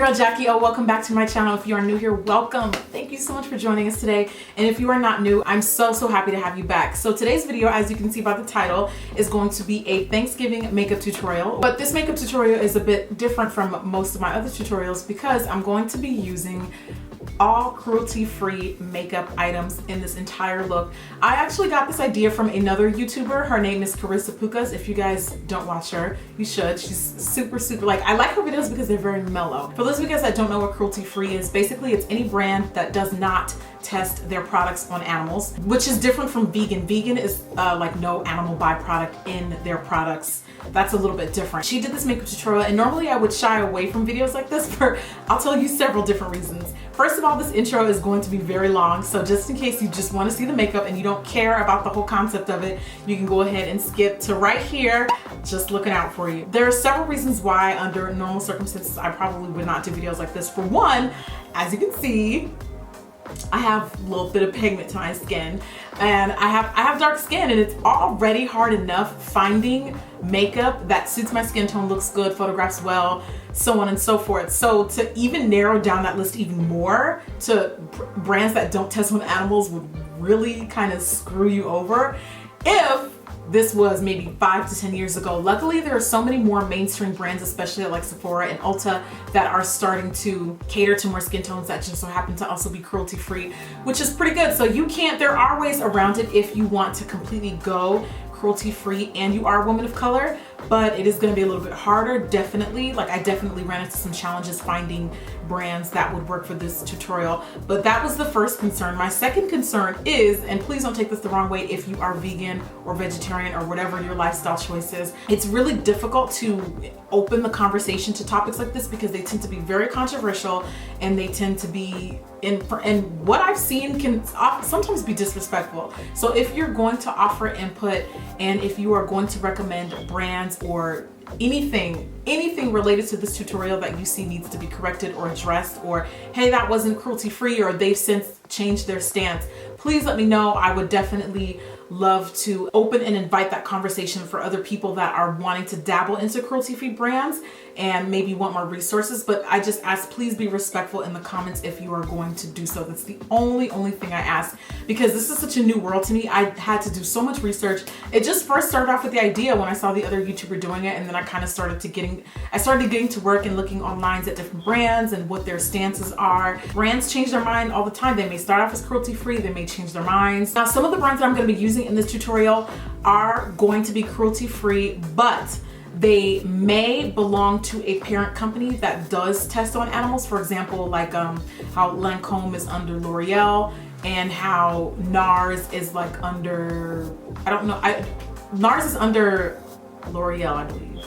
girl Jackie. Welcome back to my channel. If you are new here, welcome. Thank you so much for joining us today. And if you are not new, I'm so happy to have you back. So today's video, as you can see by the title, is going to be a Thanksgiving makeup tutorial. But this makeup tutorial is a bit different from most of my other tutorials because I'm going to be using all cruelty-free makeup items in this entire look. I actually got this idea from another YouTuber. Her name is Colourpop. If you guys don't watch her, you should. She's super, like, I like her videos because they're very mellow. For those of you guys that don't know what cruelty-free is, basically it's any brand that does not test their products on animals, which is different from vegan. Vegan is like no animal byproduct in their products. That's a little bit different. She did this makeup tutorial, and normally I would shy away from videos like this for, I'll tell you several different reasons. First of all, this intro is going to be very long, so just in case you just want to see the makeup and you don't care about the whole concept of it, you can go ahead and skip to right here, just looking out for you. There are several reasons why under normal circumstances I probably would not do videos like this. For one, as you can see, I have a little bit of pigment to my skin, and I have dark skin, and it's already hard enough finding makeup that suits my skin tone, looks good, photographs well, so on and so forth. So to even narrow down that list even more to brands that don't test on animals would really kind of screw you over if this was maybe 5 to 10 years ago. Luckily, there are so many more mainstream brands, especially like Sephora and Ulta, that are starting to cater to more skin tones that just so happen to also be cruelty-free, which is pretty good. So there are ways around it if you want to completely go cruelty-free and you are a woman of color, but it is going to be a little bit harder, definitely. Like, I definitely ran into some challenges finding brands that would work for this tutorial, but that was the first concern. My second concern is, and please don't take this the wrong way if you are vegan or vegetarian or whatever your lifestyle choice is, it's really difficult to open the conversation to topics like this because they tend to be very controversial, and they tend to be and what I've seen can sometimes be disrespectful. So if you're going to offer input, and if you are going to recommend brands or anything related to this tutorial that you see needs to be corrected or addressed, or hey, that wasn't cruelty-free, or they've since changed their stance, please let me know. I would definitely love to open and invite that conversation for other people that are wanting to dabble into cruelty-free brands and maybe want more resources. But I just ask, please be respectful in the comments if you are going to do so. That's the only thing I ask, because this is such a new world to me. I had to do so much research. It just first started off with the idea when I saw the other YouTuber doing it, and then I kind of started getting to work and looking online at different brands and what their stances are. Brands change their mind all the time. They may start off as cruelty-free, they may change their minds. Now, some of the brands that I'm going to be using in this tutorial are going to be cruelty-free, but they may belong to a parent company that does test on animals. For example, like how Lancome is under L'Oreal, and how NARS is like under, I don't know, NARS is under L'Oreal, I believe,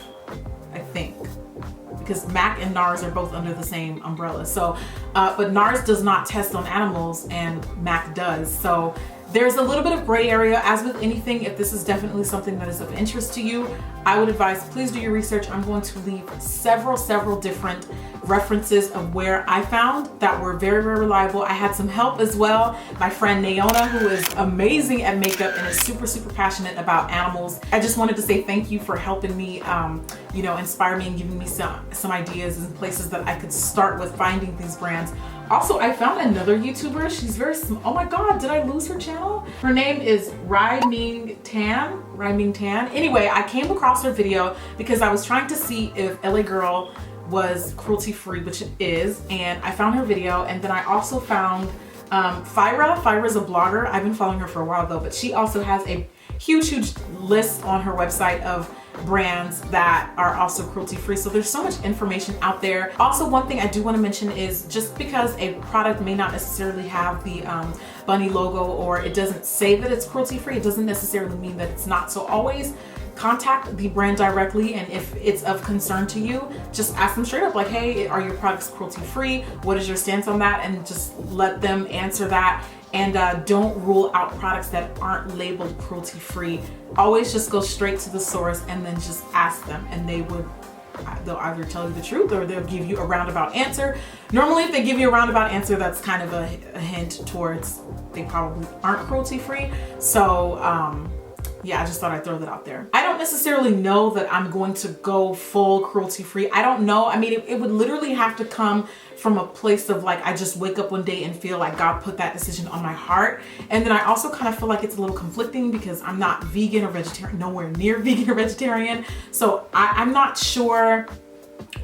I think, because MAC and NARS are both under the same umbrella. So, but NARS does not test on animals and MAC does. So there's a little bit of gray area. As with anything, if this is definitely something that is of interest to you, I would advise, please do your research. I'm going to leave several different references of where I found that were very reliable. I had some help as well. My friend Naona, who is amazing at makeup and is super passionate about animals. I just wanted to say thank you for helping me, inspire me and giving me some ideas and places that I could start with finding these brands. Also, I found another YouTuber. She's very oh my god, did I lose her channel? Her name is Rai-Ming Tan. Anyway, I came across her video because I was trying to see if LA Girl was cruelty-free, which it is, and I found her video. And then I also found Fyra's a blogger. I've been following her for a while though, but she also has a huge list on her website of brands that are also cruelty-free. So there's so much information out there. Also, one thing I do want to mention is, just because a product may not necessarily have the bunny logo, or it doesn't say that it's cruelty-free, it doesn't necessarily mean that it's not. So always contact the brand directly, and if it's of concern to you, just ask them straight up, like, hey, are your products cruelty-free? What is your stance on that? And just let them answer that. And don't rule out products that aren't labeled cruelty-free. Always just go straight to the source and then just ask them, and they'll either tell you the truth or they'll give you a roundabout answer. Normally, if they give you a roundabout answer, that's kind of a hint towards they probably aren't cruelty-free. So yeah, I just thought I'd throw that out there. I don't necessarily know that I'm going to go full cruelty-free. I don't know. I mean, it would literally have to come from a place of like, I just wake up one day and feel like God put that decision on my heart. And then I also kind of feel like it's a little conflicting because I'm not vegan or vegetarian, nowhere near vegan or vegetarian. So I'm not sure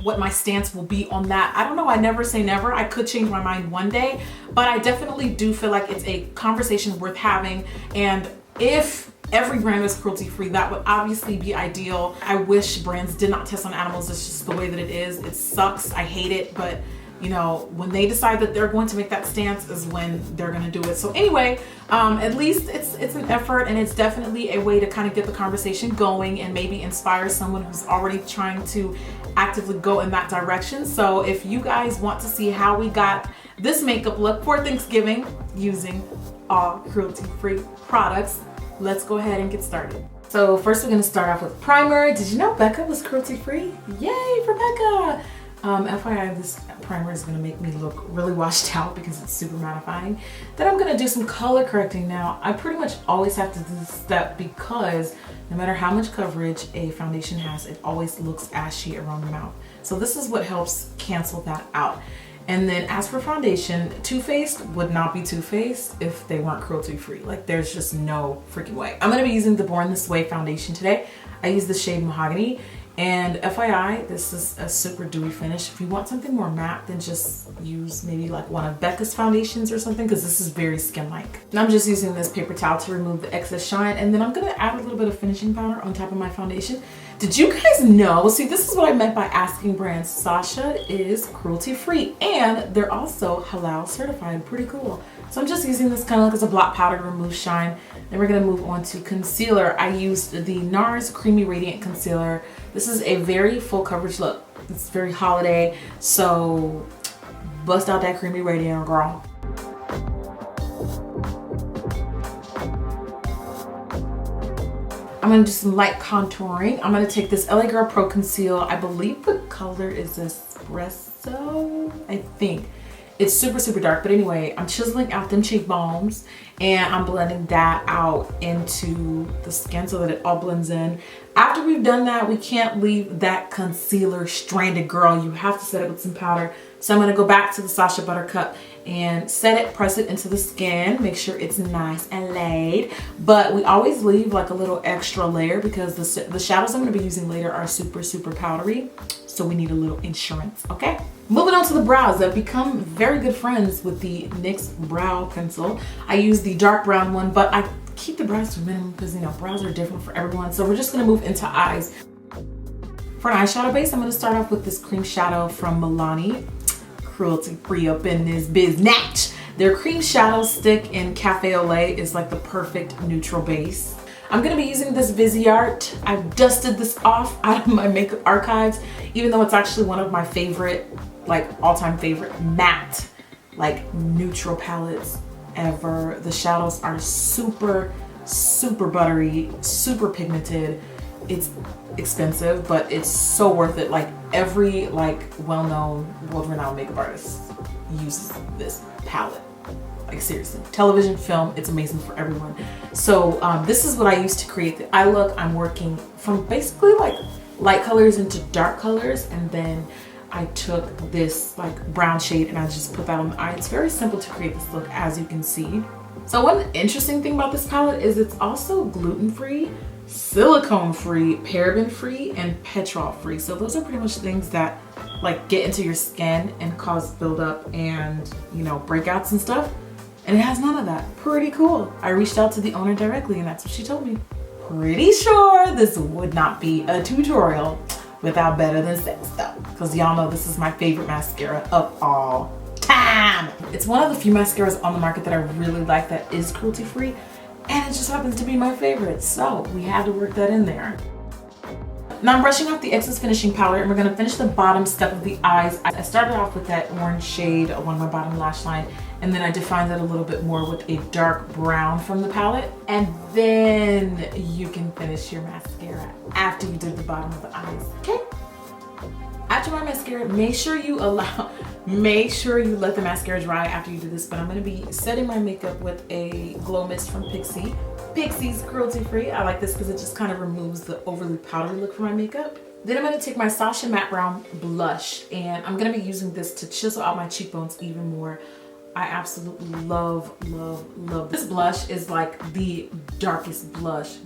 what my stance will be on that. I don't know. I never say never. I could change my mind one day, but I definitely do feel like it's a conversation worth having. And if every brand was cruelty-free, that would obviously be ideal. I wish brands did not test on animals. It's just the way that it is. It sucks. I hate it, but you know, when they decide that they're going to make that stance is when they're going to do it. So anyway, at least it's an effort, and it's definitely a way to kind of get the conversation going and maybe inspire someone who's already trying to actively go in that direction. So if you guys want to see how we got this makeup look for Thanksgiving using all cruelty-free products, let's go ahead and get started. So first we're going to start off with primer. Did you know Becca was cruelty-free? Yay for Becca! FYI, this primer is going to make me look really washed out because it's super mattifying. Then I'm going to do some color correcting. Now, I pretty much always have to do this step because no matter how much coverage a foundation has, it always looks ashy around the mouth. So this is what helps cancel that out. And then as for foundation, Too Faced would not be Too Faced if they weren't cruelty-free. Like, there's just no freaking way. I'm going to be using the Born This Way foundation today. I use the shade Mahogany. And FYI, this is a super dewy finish. If you want something more matte, then just use maybe like one of Becca's foundations or something, because this is very skin-like. And I'm just using this paper towel to remove the excess shine, and then I'm gonna add a little bit of finishing powder on top of my foundation. Did you guys know? See, this is what I meant by asking brands. Sasha is cruelty-free, and they're also halal certified. Pretty cool. So I'm just using this kind of like as a blot powder to remove shine. Then we're gonna move on to concealer. I used the NARS Creamy Radiant Concealer. This is a very full coverage look. It's very holiday, so bust out that Creamy Radiant, girl. I'm gonna do some light contouring. I'm gonna take this LA Girl Pro Conceal. I believe the color is Espresso, I think. It's super, super dark, but anyway, I'm chiseling out them cheekbones and I'm blending that out into the skin so that it all blends in. After we've done that, we can't leave that concealer stranded, girl. You have to set it with some powder. So I'm gonna go back to the Sacha Buttercup and set it, press it into the skin, make sure it's nice and laid. But we always leave like a little extra layer because the shadows I'm gonna be using later are super, super powdery. So we need a little insurance, okay? Moving on to the brows. I've become very good friends with the NYX brow pencil. I use the dark brown one, but I keep the brows to a minimum because, you know, brows are different for everyone. So we're just gonna move into eyes. For an eyeshadow base, I'm gonna start off with this cream shadow from Milani. Cruelty-free up in this biznatch. Their cream shadow stick in Cafe au Lait is like the perfect neutral base. I'm gonna be using this Viseart. I've dusted this off out of my makeup archives, even though it's actually one of my favorite, like all-time favorite matte, like neutral palettes ever. The shadows are super, super buttery, super pigmented. It's expensive, but it's so worth it. Like every like well-known, world-renowned makeup artist uses this palette. Like seriously, television, film, it's amazing for everyone. So this is what I use to create the eye look. I'm working from basically like light colors into dark colors, and then I took this like brown shade and I just put that on the eye. It's very simple to create this look, as you can see. So one interesting thing about this palette is it's also gluten-free, silicone-free, paraben-free, and petrol-free. So those are pretty much things that like get into your skin and cause buildup and, you know, breakouts and stuff. And it has none of that. Pretty cool. I reached out to the owner directly and that's what she told me. Pretty sure this would not be a tutorial without Better Than Sex though. Because y'all know this is my favorite mascara of all time. It's one of the few mascaras on the market that I really like that is cruelty-free. And it just happens to be my favorite. So we had to work that in there. Now I'm brushing off the excess finishing powder and we're gonna finish the bottom step of the eyes. I started off with that orange shade on my bottom lash line, and then I defined that a little bit more with a dark brown from the palette. And then you can finish your mascara after you did the bottom of the eyes, okay? After my mascara, make sure you allow, Make sure you let the mascara dry after you do this, but I'm gonna be setting my makeup with a glow mist from Pixie's Cruelty-free. I like this because it just kind of removes the overly powdery look for my makeup. Then I'm gonna take my Sasha Matte Brown blush, and I'm gonna be using this to chisel out my cheekbones even more. I absolutely love, love, love. This blush is like the darkest blush.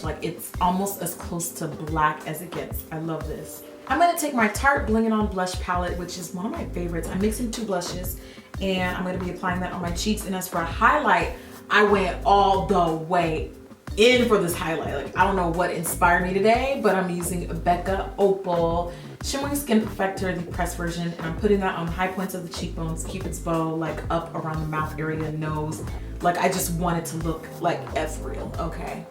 Like it's almost as close to black as it gets. I love this. I'm gonna take my Tarte Bling It On blush palette, which is one of my favorites. I'm mixing two blushes, and I'm gonna be applying that on my cheeks. And as for a highlight, I went all the way in for this highlight. Like, I don't know what inspired me today, but I'm using Becca Opal Shimmering Skin Perfector, the pressed version, and I'm putting that on the high points of the cheekbones, Cupid's bow, like up around the mouth area, nose. Like, I just want it to look like F real, okay?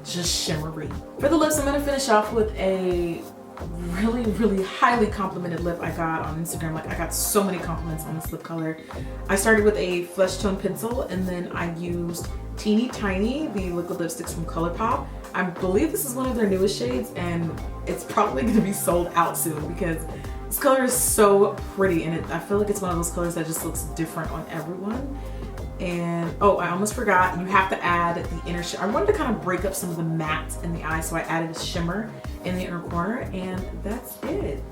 Just shimmery. For the lips, I'm gonna finish off with a really highly complimented lip I got on Instagram. Like, I got so many compliments on this lip color. I started with a flesh tone pencil, and then I used Teeny Tiny, the liquid lipsticks from Colourpop. I believe this is one of their newest shades, and it's probably gonna be sold out soon because this color is so pretty, and I feel like it's one of those colors that just looks different on everyone. And oh, I almost forgot, you have to add the inner shimmer. I wanted to kind of break up some of the mattes in the eye, so I added a shimmer in the inner corner, and that's it.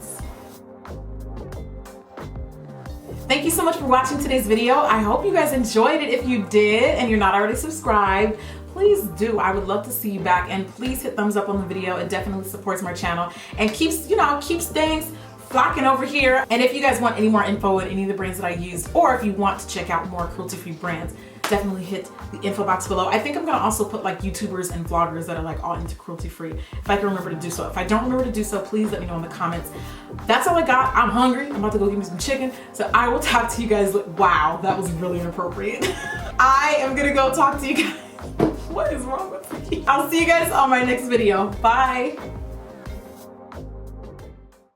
Thank you so much for watching today's video. I hope you guys enjoyed it. If you did and you're not already subscribed, please do. I would love to see you back, and please hit thumbs up on the video. It definitely supports my channel and keeps, you know, keeps things flocking over here. And if you guys want any more info on any of the brands that I use, or if you want to check out more cruelty-free brands, definitely hit the info box below. I think I'm gonna also put like YouTubers and vloggers that are like all into cruelty-free, if I can remember to do so. If I don't remember to do so, please let me know in the comments. That's all I got. I'm hungry. I'm about to go get me some chicken. So I will talk to you guys. Wow, that was really inappropriate. I am gonna go talk to you guys. What is wrong with me? I'll see you guys on my next video. Bye.